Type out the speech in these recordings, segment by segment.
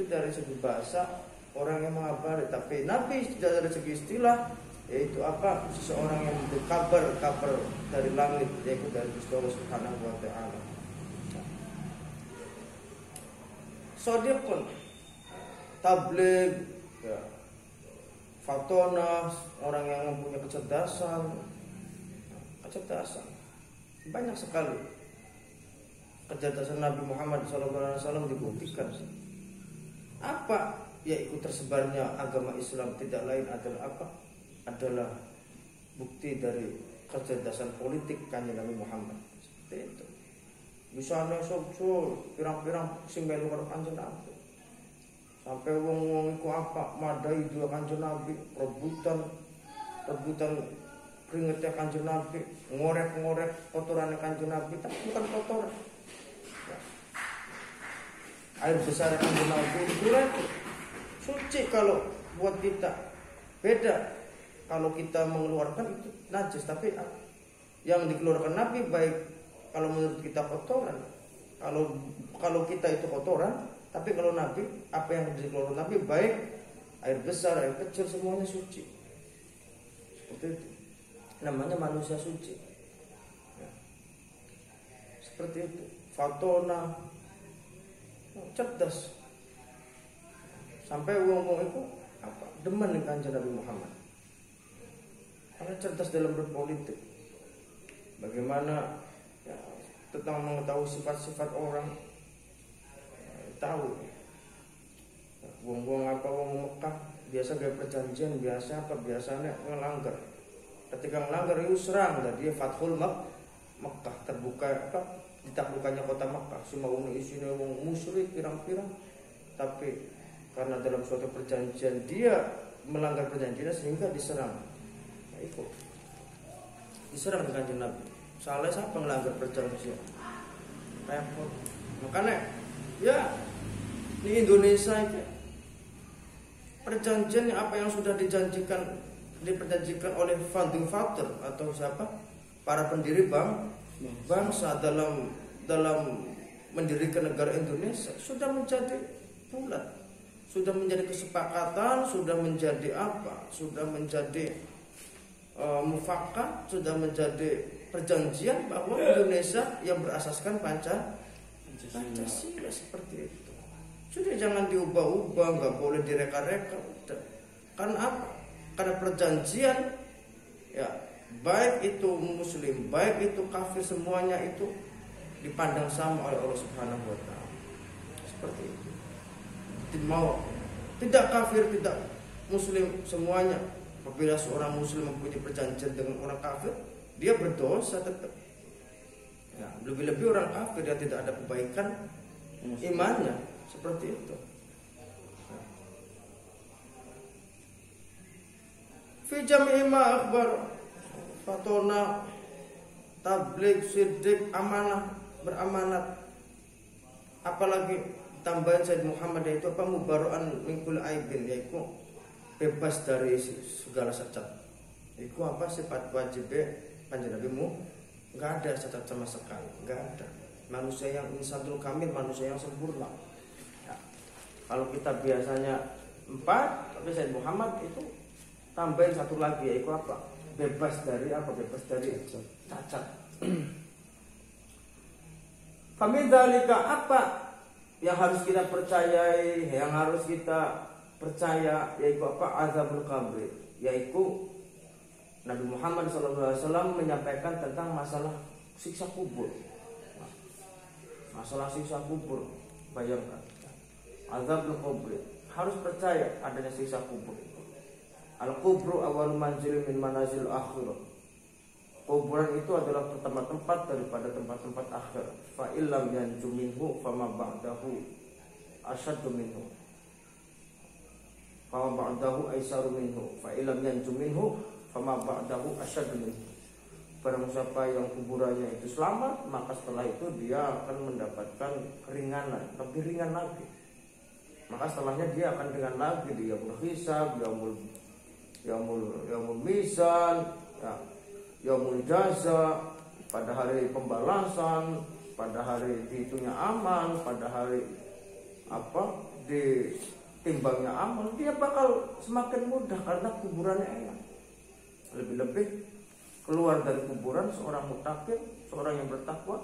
itu dari segi bahasa orang yang mengabari, tapi nabi dari segi istilah yaitu apa? Seseorang yang berkabar dari langit, yaitu dari Gusti Allah Subhanahu wa taala. Shadiqun, tabligh, ya. Fatona, orang yang mempunyai kecerdasan. Banyak sekali kecerdasan Nabi Muhammad SAW dibuktikan. Apa? Yaitu tersebarnya agama Islam tidak lain adalah apa? Adalah bukti dari kecerdasan politik Kanjeng Nabi Muhammad. Seperti itu. Misalnya sok pirang-pirang sing melu karo Kanjeng Nabi. Sampai wong-wong iku apa madai dua Kanjeng Nabi, rebutan keringetnya Kanjeng Nabi, ngorek kotorannya Kanjeng Nabi, tapi bukan kotoran. Ya. Air besar Kanjeng Nabi itu suci kalau buat kita. Beda kalau kita mengeluarkan itu najis, tapi yang dikeluarkan Nabi baik kalau menurut kita kotoran. Kalau kita itu kotoran, tapi kalau Nabi, apa yang dikeluarkan Nabi baik air besar, air kecil semuanya suci. Seperti itu. Namanya manusia suci. Ya. Seperti itu. Fatona, cerdas. Sampai wong-wong itu apa? Demen dengan Kanjeng Nabi Muhammad. Karena cerdas dalam berpolitik. Bagaimana ya, tentang mengetahui sifat-sifat orang. Tahu. Wong-wong apa wong Mekah biasa gaya perjanjian, biasa apa? Biasanya ngelanggar. Ketika melanggar itu serang, dan dia Fathul Mekah, terbuka apa? Ditaklukkannya kota Mekah. Semua orang isinya orang musyrik pirang-pirang, tapi karena dalam suatu perjanjian dia melanggar perjanjian sehingga diserang. Nah, itu diserang dengan Kanjeng Nabi. Salah siapa melanggar perjanjian? Repot. Makanya ya di Indonesia itu perjanjian apa yang sudah diperjanjikan oleh founding father atau siapa para pendiri bangsa dalam mendirikan negara Indonesia sudah menjadi bulat, sudah menjadi kesepakatan, sudah menjadi apa, sudah menjadi mufakat, sudah menjadi perjanjian bahwa Indonesia yang berasaskan Pancasila seperti itu. Sudah jangan diubah-ubah, nggak boleh direka-reka. Karena apa? Karena perjanjian ya baik itu muslim, baik itu kafir, semuanya itu dipandang sama oleh Allah Subhanahu wa taala. Seperti itu. Tidak kafir, tidak muslim, semuanya. Apabila seorang muslim mempunyai perjanjian dengan orang kafir, dia berdosa tetap. Ya, lebih-lebih orang kafir dia tidak ada kebaikan imannya, seperti itu. Fi jami'i ma akhbar fatona tabligh siddiq amanah beramanat. Apalagi tambahan Sayyid Muhammad yaitu apa? Mubara'an min kulli aibin, yaitu bebas dari segala cacat. Itu apa? Sifat wajib Kanjeng Nabi enggak ada cacat sama sekali, enggak ada. Manusia yang insanul kamil, manusia yang sempurna. Ya. Kalau kita biasanya 4, tapi Sayyid Muhammad itu tambahin satu lagi, yaitu apa? Bebas dari apa? Bebas dari cacat. Famin dzalika, apa yang harus kita percayai, yang harus kita percaya, yaitu apa? Azabul qabr, yaitu Nabi Muhammad SAW menyampaikan tentang masalah siksa kubur. Masalah siksa kubur, bayangkan. Azabul qabr, harus percaya adanya siksa kubur. Al-kubru awal manzil min manazil akhirah. Kuburan itu adalah tempat-tempat daripada tempat-tempat akhir. Fa illam yanju minhu fama ba'dahu asyaddu minhu. Fama ba'dahu aisaru minhu. Fa illam yanju minhu fama ba'dahu asyaddu minhu. Barang siapa yang kuburannya itu selamat, maka setelah itu dia akan mendapatkan keringanan, lebih ringan lagi. Maka setelahnya dia akan ringan lagi, dia berhisab, yaumul mizan, ya, yaumul jaza, pada hari pembalasan, pada hari dihitungnya amal, pada hari apa ditimbangnya amal, dia bakal semakin mudah karena kuburannya enak. Lebih-lebih keluar dari kuburan seorang mutakir, seorang yang bertakwa,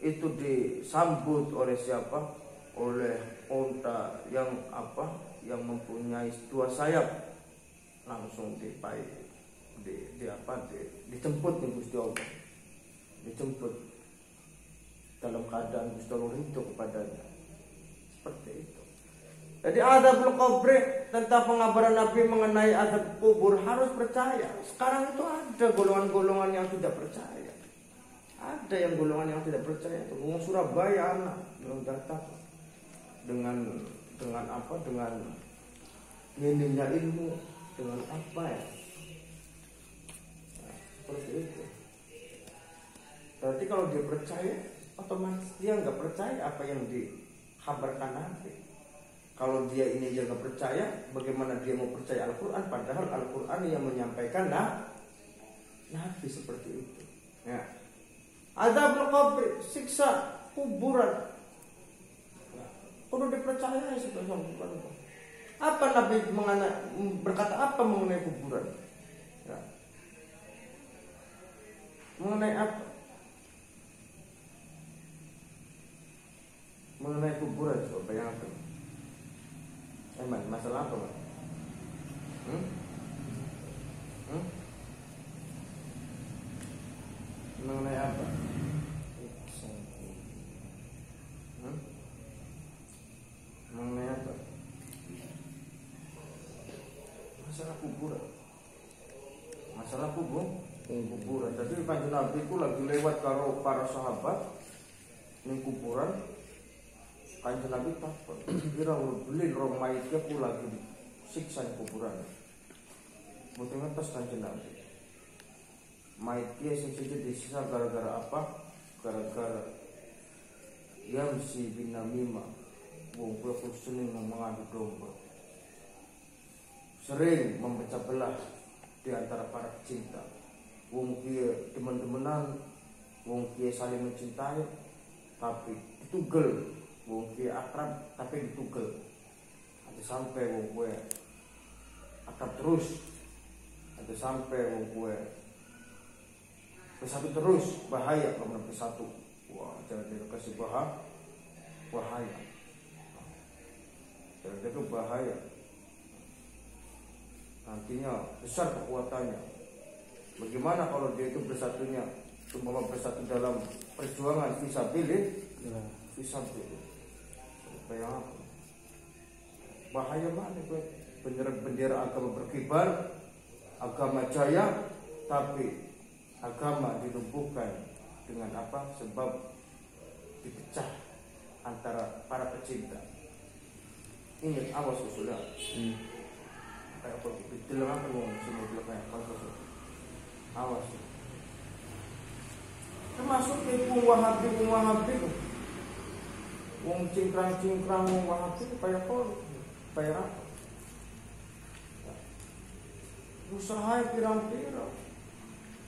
itu disambut oleh siapa? Oleh unta yang yang mempunyai dua sayap, langsung dijemput nih Gusti Allah, dijemput dalam keadaan Gusti Allah rindu kepadanya. Seperti itu. Jadi azabul qabri, tentang pengabaran Nabi mengenai azab kubur harus percaya. Sekarang itu ada golongan-golongan yang tidak percaya. Ada yang golongan yang tidak percaya. Itu Surabaya anak yang datang dengan minimnya ilmu, dengan apa ya? Nah, seperti itu. Berarti kalau dia percaya, otomatis dia nggak percaya apa yang dikabarkan Nabi. Kalau dia ini aja nggak percaya, bagaimana dia mau percaya Al-Quran? Padahal Al-Quran yang menyampaikan Nabi seperti itu. Ya. Azabul qabr, siksa kuburan, perlu dipercayai sebagai kuburan. Apa Nabi berkata apa mengenai kuburan? Ya. Mengenai apa? Mengenai kuburan, coba bayangkan. Masalah apa, Mas? Mengenai apa? Mengenai apa? Masalah kuburan. Masalah kuburan. Jadi Kanjeng Nabi itu lagi lewat karo para sahabat ning kuburan. Kanjeng Nabi takut, kira beli rong mayitnya pula lagi siksa di kuburan. Mungkin ngetes Kanjeng Nabi. Mayitnya sing disiksa gara-gara apa? Gara-gara Yamsi bin Namimah, wong kuwi sering mengadu domba. Sering memecah belah di antara para pecinta. Wong kuwi teman-temanan, wong kuwi saling mencintai, tapi ditugel. Wong kuwi akrab tapi ditugel. Ada sampai wong kuwi akrab terus. Ada sampai wong kuwi bersatu terus, bahaya kalau bersatu. Wah, jangan dikasih bahaya. Jangan itu bahaya. Nantinya besar kekuatannya. Bagaimana kalau dia itu bersatunya, cuma bersatu dalam perjuangan fisabilillah, fisabilillah. Bayang apa? Bahaya banget itu. Bendera agama berkibar, agama jaya, tapi agama dilumpuhkan dengan apa? Sebab dipecah antara para pecinta. Ingat, awas usulah. Kayak apa? Dilarang apa ngomong semua kayak apa? Awas. Termasuk itu Wahabi. Wong cingkrang wong Wahabi supaya apa? Usaha pirang-pirang.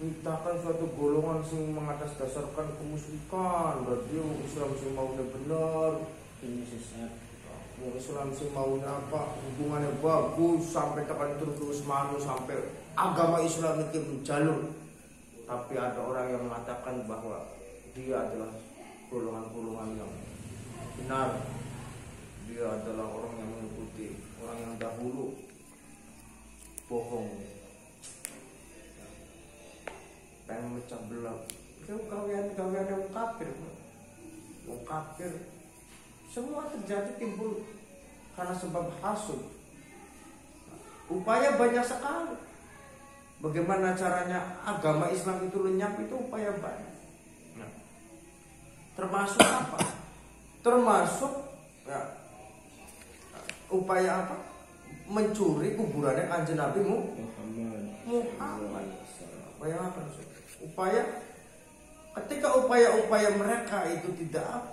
Mintakan suatu golongan sing mengatasdasarkan kemusyrikan, berarti Islam sing maunya benar, ini sesat. Islam sing maunya apa? Hubungannya bagus sampai tekan terus manu sampai agama Islam itu menjalur. Tapi ada orang yang mengatakan bahwa dia adalah golongan-golongan yang benar. Dia adalah orang yang mengikuti orang yang dahulu. Bohong. Pengen mecah belah. Itu kawian yang kafir. Wong kafir. Semua terjadi timbul karena sebab hasud. Upaya banyak sekali. Bagaimana caranya agama Islam itu lenyap, itu upaya banyak. Nah, termasuk apa? Termasuk upaya apa? Mencuri kuburannya Kanjeng Nabi Muhammad. Upaya apa? Ketika upaya mereka itu tidak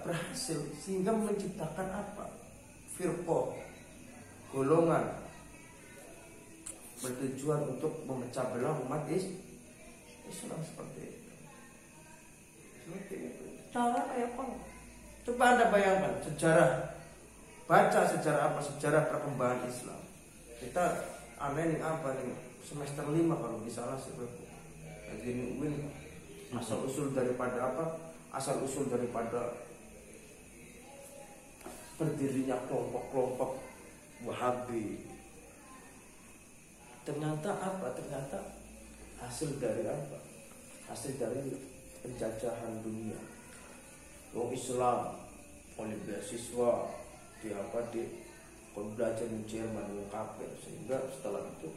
berhasil, sehingga menciptakan apa? Firqah, golongan bertujuan untuk memecah belah umat Islam seperti itu. Cara kayak apa? Coba Anda bayangkan sejarah baca sejarah apa, sejarah perkembangan Islam. Kita aneh nih apa nih semester 5 kalau di salah seperti ini asal usul daripada apa? Asal usul daripada berdirinya kelompok-kelompok Wahabi. Ternyata apa? Ternyata hasil dari apa? Hasil dari penjajahan dunia. Wong Islam oleh beasiswa di apa di belajar di Jerman yang kafir, sehingga setelah itu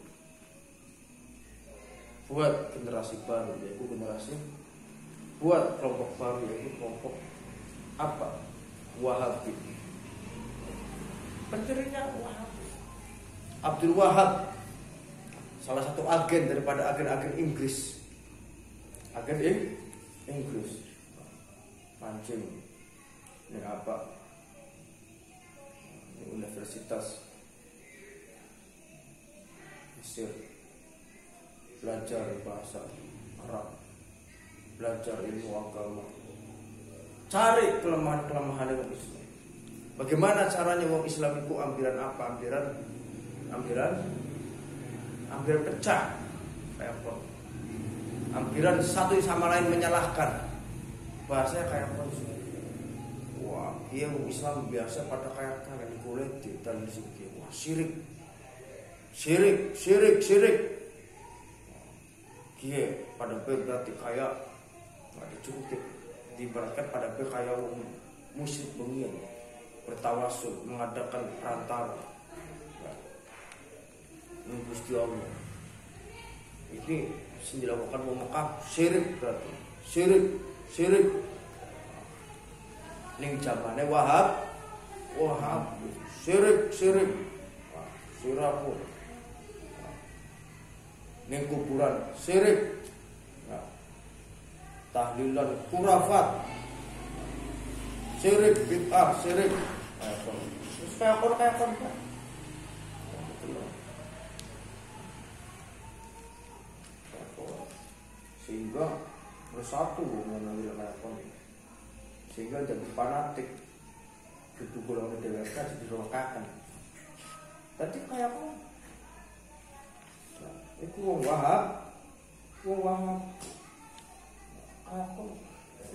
buat generasi baru, yaitu generasi buat kelompok baru, yaitu kelompok apa? Wahabi. Pendirinya Wahabi. Abdul Wahab, salah satu agen daripada agen-agen Inggris. Agen Inggris. Mancing. Ini apa? Ini Universitas Mesir. Belajar bahasa Arab, belajar ilmu agama, cari kelemahan-kelemahan dalam Islam. Bagaimana caranya wong Islam itu ambilan apa? Ambilan pecah, kayak apa? Ambilan satu sama lain menyalahkan. Bahasanya kayak apa? Wah, iya wong Islam biasa pada kayak kalian kulit dan disitu. Wah, syirik. Iya, pada berarti kayak nggak dicukup, diibaratkan pada kayak musyrik bengian bertawasul mengadakan perantara. Ini Gusti Allah. Ini dilakukan Mekah syirik berarti syirik. Ning zamane Wahab syirik. Siraku. Ning kuburan syirik. Tahlilan kurafat syirik, bid'ah syirik. Terus kayak kon. Sehingga bersatu mengambil kayak sehingga jadi fanatik itu golongan dewasa dirokakan. Tadi kayak apa? Itu wong Wahab.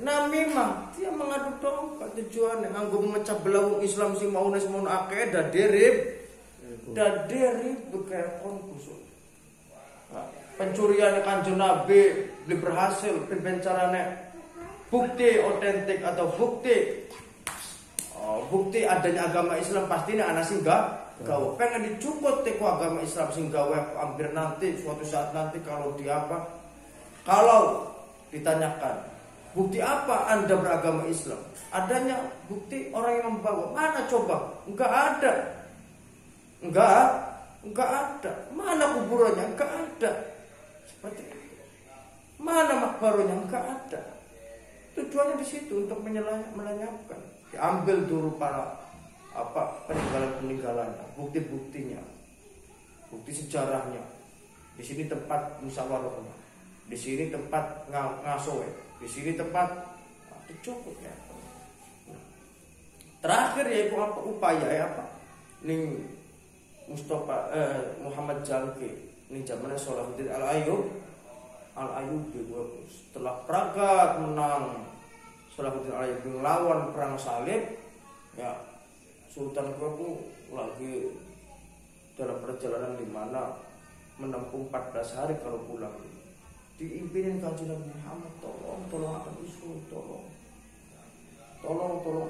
Nah memang dia mengadu domba tujuannya nganggo memecah belah wong Islam sing maune semono akeh daderib kayak kon kusuk. Pencurian Kanjeng Nabi berhasil pencarane bukti otentik atau bukti adanya agama Islam pastinya ana sing gawe pengen dicukut teko agama Islam sing gawe hampir nanti suatu saat nanti kalau ditanyakan bukti apa Anda beragama Islam, adanya bukti orang yang membawa, mana coba? Enggak ada. Mana kuburannya? Enggak ada. Seperti itu. Mana makbaronya? Enggak ada. Tujuannya di situ untuk melenyapkan. Diambil dulu para peninggalan-peninggalannya, bukti-buktinya, bukti sejarahnya. Di sini tempat musyawarahnya, di sini tempat ngasoe, di sini tempat cukup ya. Terakhir yaitu apa upaya ning Muhammad Jangke ning zamannya Salahuddin Al-Ayyubi setelah Pragat menang Salahuddin Al-Ayyubi melawan perang salib ya. Sultan itu lagi dalam perjalanan di mana menempuh 14 hari kalau pulang. Diimpinin Kanjeng Nabi Muhammad, tolong akan usul, tolong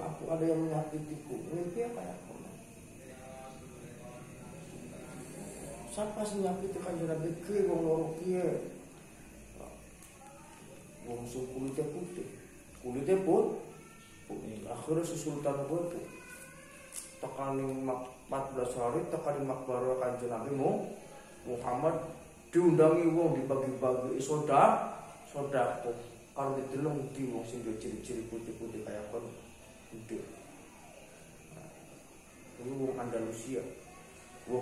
aku, ada yang menyakitiku. Mimpi apa ya? Siapa sih nyakiti Kanjeng Nabi ki wong loro kiye? Wong sing kulite putih. Akhirnya si Sultan itu tekanin 14 hari tekanin makbaro Kanjeng Nabi Muhammad diundangi wong dibagi-bagi sodako kalau dideleng di wong sing ciri-ciri putih-putih kayak kon gede. Ini wong Andalusia, wong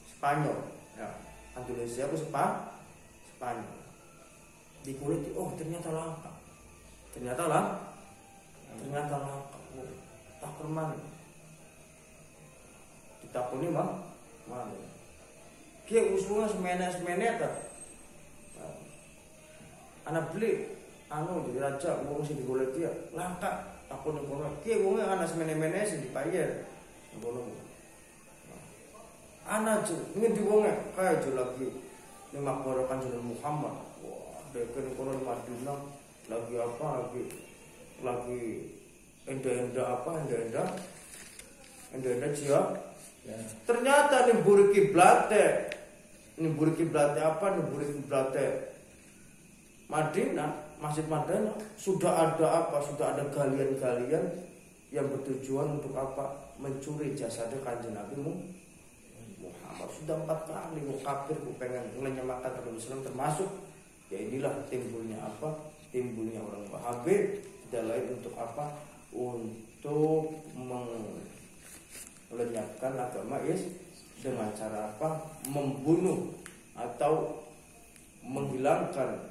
Spanyol ya. Andalusia itu Spanyol. Di kulit ternyata langka. tak kerman. Ditakoni mah, mana? Kia usulnya semene ta. Anak beli, jadi raja, wong sing digolek dia, langka. Takoni kono, kia wonge anak semene sing dibayar. Ngono. Anak ju, ngendi wonge kaya ju lagi ning makbara Kanjeng Muhammad. Wah, deken kono di Madinah lagi apa lagi enda-enda dia. Ya. Ternyata nih buri kiblate apa nih buri kiblate Madinah, Masjid Madinah sudah ada galian-galian yang bertujuan untuk apa? Mencuri jasad Kanjeng Nabi Muhammad. Sudah 4 kali kafir pengen menyamakan Rasulullah, termasuk ya inilah timbulnya orang Wahabi, tidak lain untuk apa? Untuk melenyapkan agama dengan cara apa? Membunuh atau menghilangkan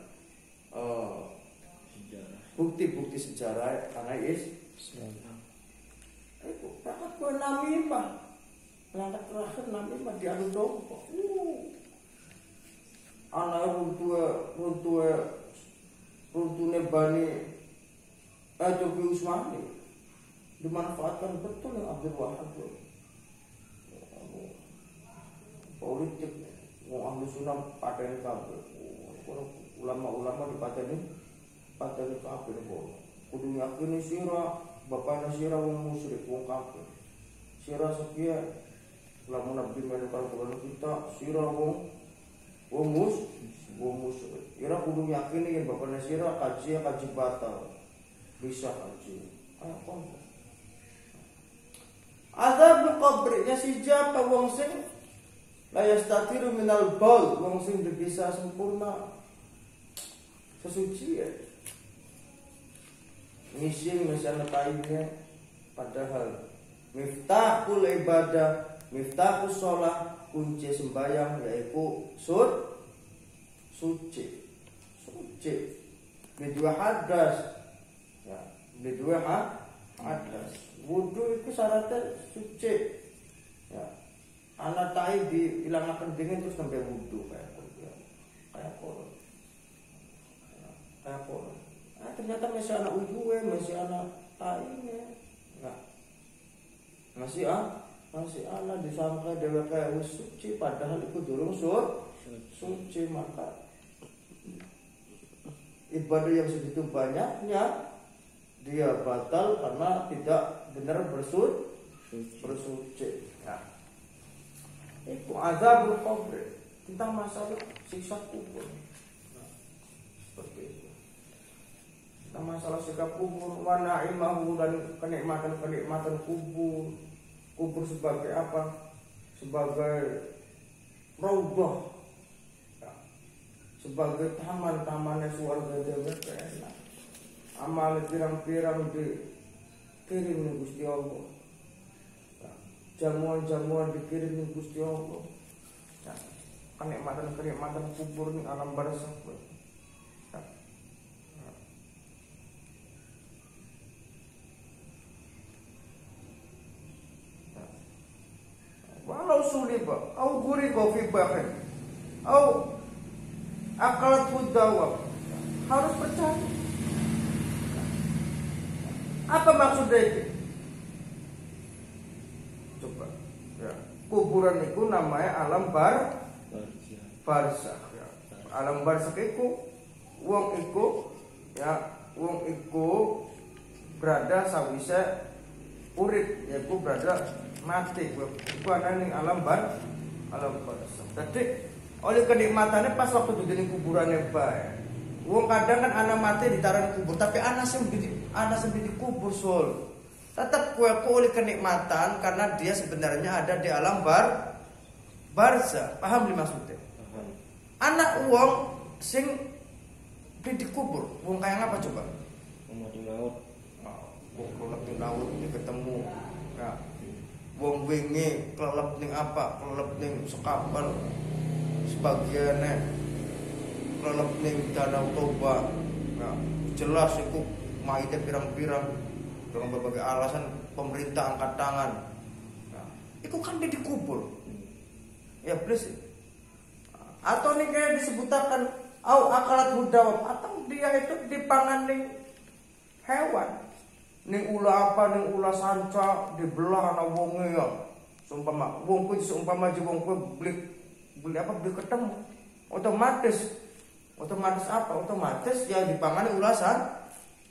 bukti-bukti sejarah karena Islam. Itu berangkat ke Namimah, berangkat terakhir Namimah di adu domba. Anak runtune Bani Tobi Usmani dimanfaatkan betul yang Abdul Wahab. Politik mau ahlu sunnah paten kabeh. Ulama-ulama dipateni kabeh kok. Kudu yakini sira bapakna sira wong musyrik wong kafir. Sira sekian lamun nabi melu karo kita sira wong musyrik. Ira kudu yakini yen bapakna sira kaji batal. Bisa kaji. Ayo kon. Azab qabrnya si japa wong sing la yastatiru minal bal, wong sing bisa sempurna kesucian. Ngising misalnya kainnya, padahal miftahul ibadah, miftahus sholat, kunci sembahyang yaitu suci. Bidua hadas, ya, bidua hadas. Wudu itu syaratnya suci. Ya, anak tai dihilangkan dingin terus sampai wudu kayak kolon. Ternyata masih anak ujue, masih anak tainya, masih anak disangka dewa kayak suci, padahal itu durung suci. Maka ibadah yang segitu banyaknya dia batal karena tidak benar bersuci. Nah, itu azabul qabr, tentang masalah siksa kubur. Seperti itu. Masalah sikap kubur, wa na'imahu, dan kenikmatan kubur sebagai apa? Sebagai raudhah, ya, sebagai taman-tamannya surga enak. Amal pirang-pirang dikirim ning Gusti Allah, ya, jamuan-jamuan dikirim ning Gusti Allah, ya, kenikmatan kubur ning alam barzakh. Walau suliba, au guriba fi bahri, au akalat hudawab, harus percaya. Apa maksudnya itu? Coba, ya. Kuburan itu namanya alam barzakh. Ya. Alam barzakh itu, wong iku berada sawise urip, yaitu berada mati. Iku ana ning alam barzakh. Jadi oleh kenikmatannya pas waktu di kuburannya bae. Wong kadang kan anak mati ditaruh di kubur, tapi anak sembunyi di kubur sol. Tetap kueku oleh kenikmatan karena dia sebenarnya ada di alam barzakh. Paham li maksudnya? Anak wong sing dikubur, wong kayak apa coba? Mati laut. Wong kelelep ning laut ini ketemu. Ya. Wong wingi kelelep ning apa? Kelelep ning sekapan. Sebagiannya kelelep ning Danau Toba. Ya, jelas iku mayite pirang-pirang dengan berbagai alasan pemerintah angkat tangan. Nah, itu kan dia dikubur. Ya please. Atau nih kayak disebutakan au akalat hudawab, atau dia itu dipangan ning hewan. Ning ulah apa, ning ulah sanca dibelah ana wonge ya. Seumpama wong kuwi seumpama wong kuwi beli ketemu. Otomatis apa? Otomatis ya dipangan ulasan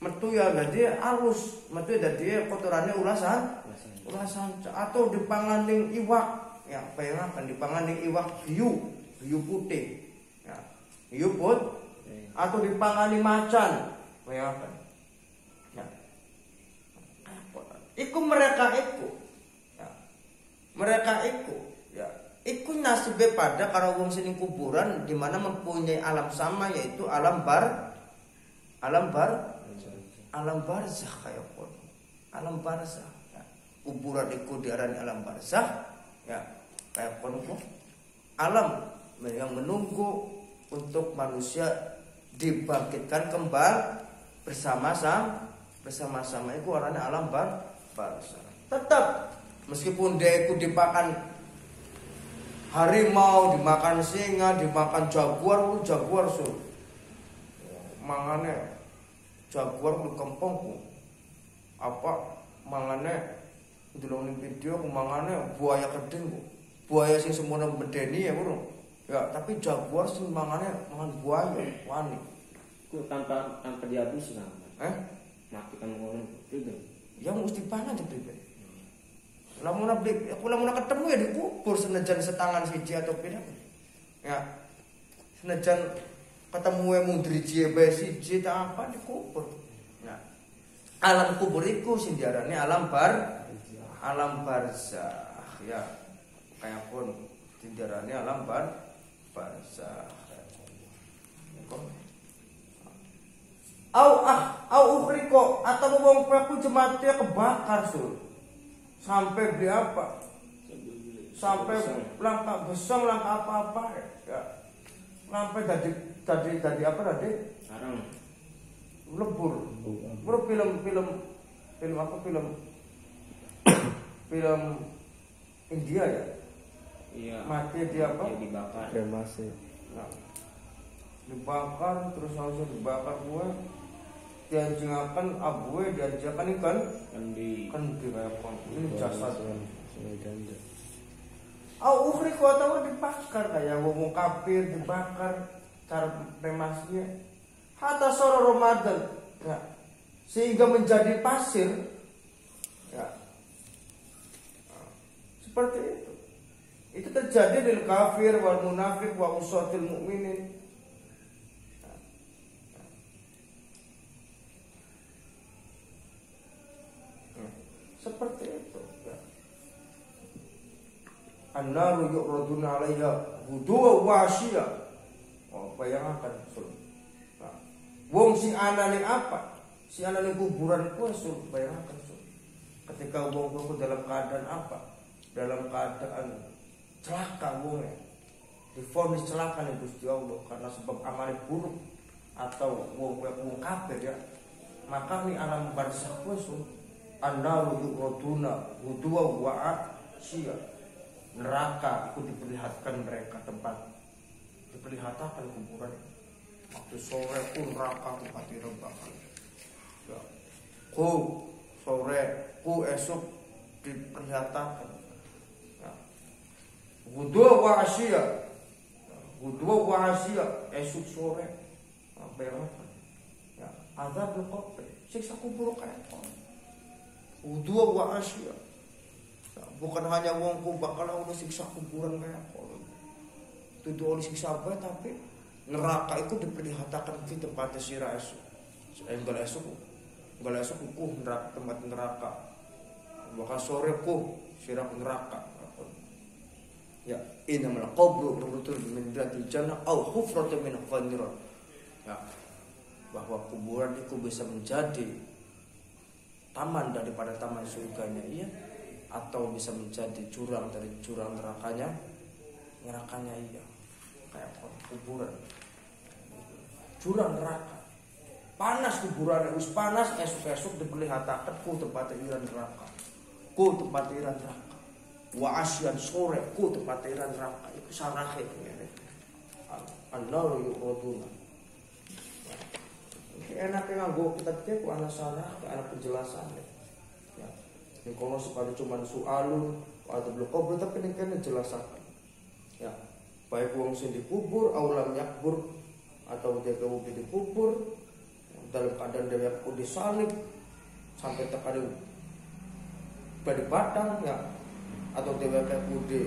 metu ya jadi halus, metu jadi kotorannya ulasan atau dipangan ning iwak. Ya, bayangkan dipangan ning iwak hiu putih. Ya, hiu putih atau dipangan ning macan. Bayangkan. Ya. Iku mereka iku. Ya. Mereka iku, ya. Iku nasibnya pada karo wong sing kuburan di mana mempunyai alam sama, yaitu alam barzah kayak pun. Alam barzah. Ya. Kuburan iku diarani alam barzah, ya. Kayak pun alam yang menunggu untuk manusia dibangkitkan kembali bersama-sama itu orangnya alam barzah. Tetap meskipun dia ikut dimakan harimau, dimakan singa, dimakan jaguar sur. Mangane jaguar ku kempong apa mangane ndelok ning video mangane buaya kedeng ku. Buaya sing semono medeni ya, Bro. Ya, tapi jaguar sing mangane mangan buaya wani. Ku tanpa dihabis sama. Mati kan ngono itu. Ya mesti pangan jebule. Lamun ketemu ya dikubur senajan setangan siji atau pira. Ya. Senajan ketemu mung driji bae siji tak apa dikubur. Ya. Alam kubur iku sing diarani alam barzah. Ya. Kayak pun diarani alam barzah. Au ukhriko atau wong pelaku jemaatnya kebakar sur. Sampai beli apa? Sampai langkah besar, langkah apa-apa ya. Sampai jadi apa tadi? Sarang. Lebur. Bro film apa film India ya? Iya. Mati dia apa? Ya, dibakar. Kremasi. Nah, dibakar terus langsung dibakar gua. Dianjingkan abue dianjingkan ikan kayak ini jasad ukhri atau dibakar kayak wong kafir dibakar cara kremasinya hatta sore Ramadan ya, sehingga menjadi pasir ya. Seperti itu terjadi di kafir wal munafik wa usatil mukminin. Seperti itu ya. An-naru yu'raduna 'alaiha ghuduwan wa 'ashiyya. Oh, bayangkan sur. Nah, wong sing anane apa? Si anane kuburan ku sur, bayangkan sur. Ketika wong ku dalam keadaan apa? Dalam keadaan celaka wong ya. Divonis celaka ning Gusti Allah karena sebab amal buruk atau wong kafir ya. Maka ni alam barzakh ku sur. An-naru yu'raduna ghuduwan wa 'ashiyya. Neraka itu diperlihatkan mereka tempat diperlihatkan kuburan. Waktu sore pun neraka itu pasti terbakar. Ya. Sore esok diperlihatkan. Ya. Ghuduwan wa 'ashiyya. Esok sore apa yang apa? Ya, azabul qabr. Siksa kubur kayak apa? Udua wa 'ashiyya. Bukan hanya wongku bakal udah siksa kuburan kayak apa. Itu oleh siksa apa tapi neraka itu diperlihatkan di tempat sira esok. Enggak esok ku neraka tempat neraka. Bahkan sore ku sira neraka. Ya, innamal qabru rawdatun min riyadil jannah aw hufratun min khanir. Ya. Bahwa kuburan itu bisa menjadi taman daripada taman surganya iya, atau bisa menjadi jurang dari jurang nerakanya iya, kayak kuburan jurang neraka panas kuburan wis panas esuk-esuk diperlihatkan ku tempat iran neraka. Ku tempat iran neraka. Wa asyan sore ku tempat iran neraka iku sarahe ngene. An-nar yuraduna. Enaknya nganggo kitab ku ana sarah, ana penjelasan. Ya. Ini kono sepadu cuman soalun atau belum kubur tapi ini kan jelasan. Ya. Baik wong sing dikubur aulam yakbur atau dia kau dikubur dalam keadaan dia disalib sampai terkadang pada batang ya atau dia di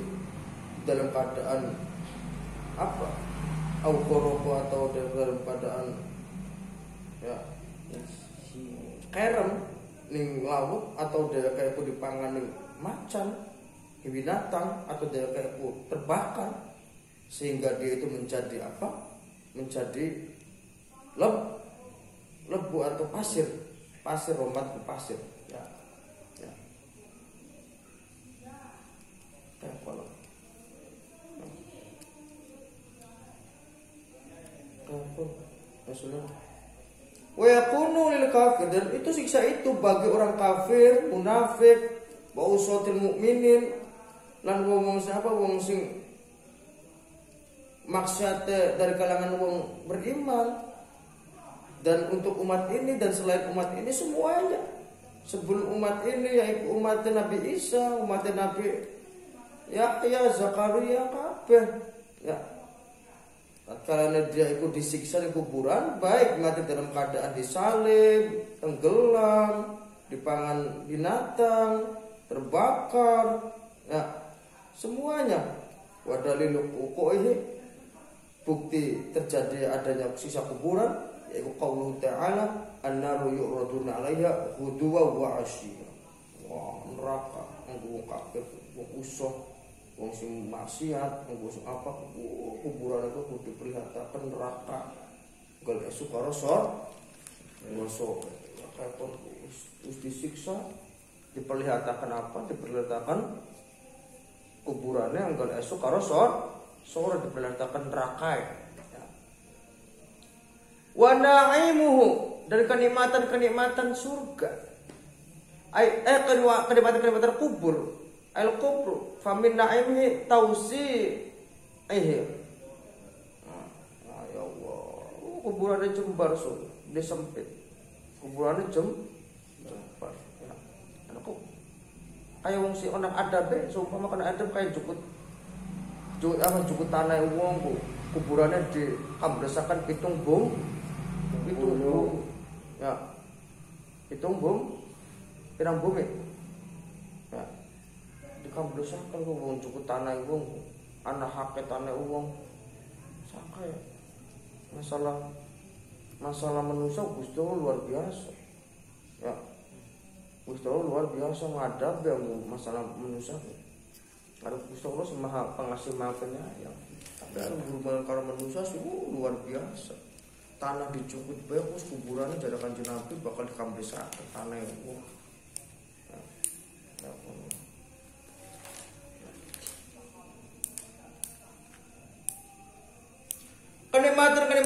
dalam keadaan apa au koroko atau dia dalam keadaan ya kerem ning laut atau dia kayak ku dipangan ning macan binatang atau dia kayak ku terbakar sehingga dia itu menjadi apa menjadi lebu atau pasir romat ke pasir ya ya kayak kalau wa yakunu lil kafir dan itu siksa itu bagi orang kafir, munafik, wa usatil mukminin lan wong siapa wong sing maksudnya dari kalangan wong beriman dan untuk umat ini dan selain umat ini semuanya sebelum umat ini yaitu umat Nabi Isa, umat Nabi Yahya, Zakaria kabeh ya. Karena dia ikut disiksa di kuburan, baik mati dalam keadaan disalib, tenggelam, dipangan binatang, terbakar, ya semuanya. Wadalilu uquihi bukti terjadi adanya sisa kuburan, yaitu qauluhu ta'ala an-naru yu'raduna 'alaiha ghuduwan wa 'ashiyya. Wah, neraka nggo kafir, wong usah wong sing maksiat, wong sing apa kuburan itu kudu diperlihatkan neraka. Gal esuk karo sor. Mosok kapan wis disiksa diperlihatkan apa? Diperlihatkan kuburannya anggal esuk karo sore diperlihatkan neraka. Ya. Wa na'imuhu dari kenikmatan surga. Kenikmatan kubur. Al-kubru famin na'imhi tausi ya Allah kuburannya jembar disempit kuburannya jembar ya anakku kayak wong si orang adab sumpah makan adab kayak jukut tanah wong kuburannya dikambresakan pitung bom ya pitung bom pirang bumi ya dikambresakan wong cukup tanah wong anak hak tanah wong saka ya masalah manusia Gusti Allah luar biasa ya Gusti Allah luar biasa ngadab ya masalah manusia harus Gusti Allah Maha Pengasih Maha Penyayang tapi hubungan karo manusia luar biasa tanah dicukut bagus kuburannya jadakan Nabi bakal dikambresakan tanah wong ya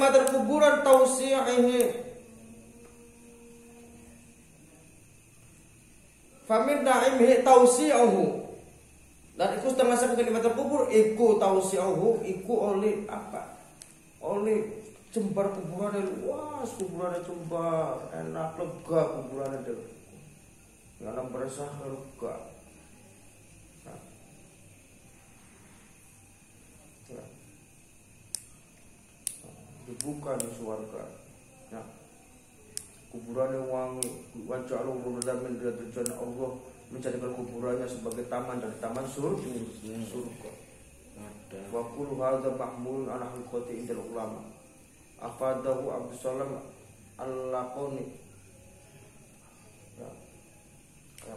kenikmatan kuburan tausi'ihi famin na'imihi tausi'uhu dan iku termasuk kenikmatan kubur iku tausi'uhu iku oleh apa oleh jembar kuburannya luas kuburannya jembar enak lega kuburannya nggak ada beresah lega dibuka di surga ya kuburannya wangi wajah Allah berada menjadikan Allah menjadikan kuburannya sebagai taman dari taman surga wa kullu hadza mahmulun ala haqiqati indal ulama afadahu Abdus Salam al-Laqani ya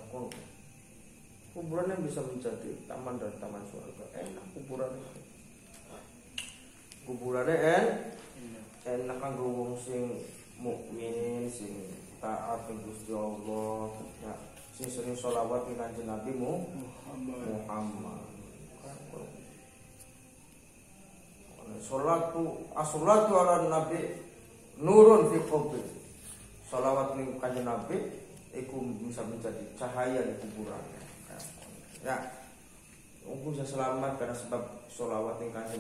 kuburannya bisa menjadi taman dari taman surga enak kuburannya enak kanggo wong sing mukmin sing taat ing Gusti Allah ya sing sering selawat ing Kanjeng Nabi Muhammad Salatu as-salatu ala nabi nurun fi qabri sholawat ning Kanjeng Nabi iku bisa menjadi cahaya di kuburan. Ya, mungkin saya selamat karena sebab sholawat ning Kanjeng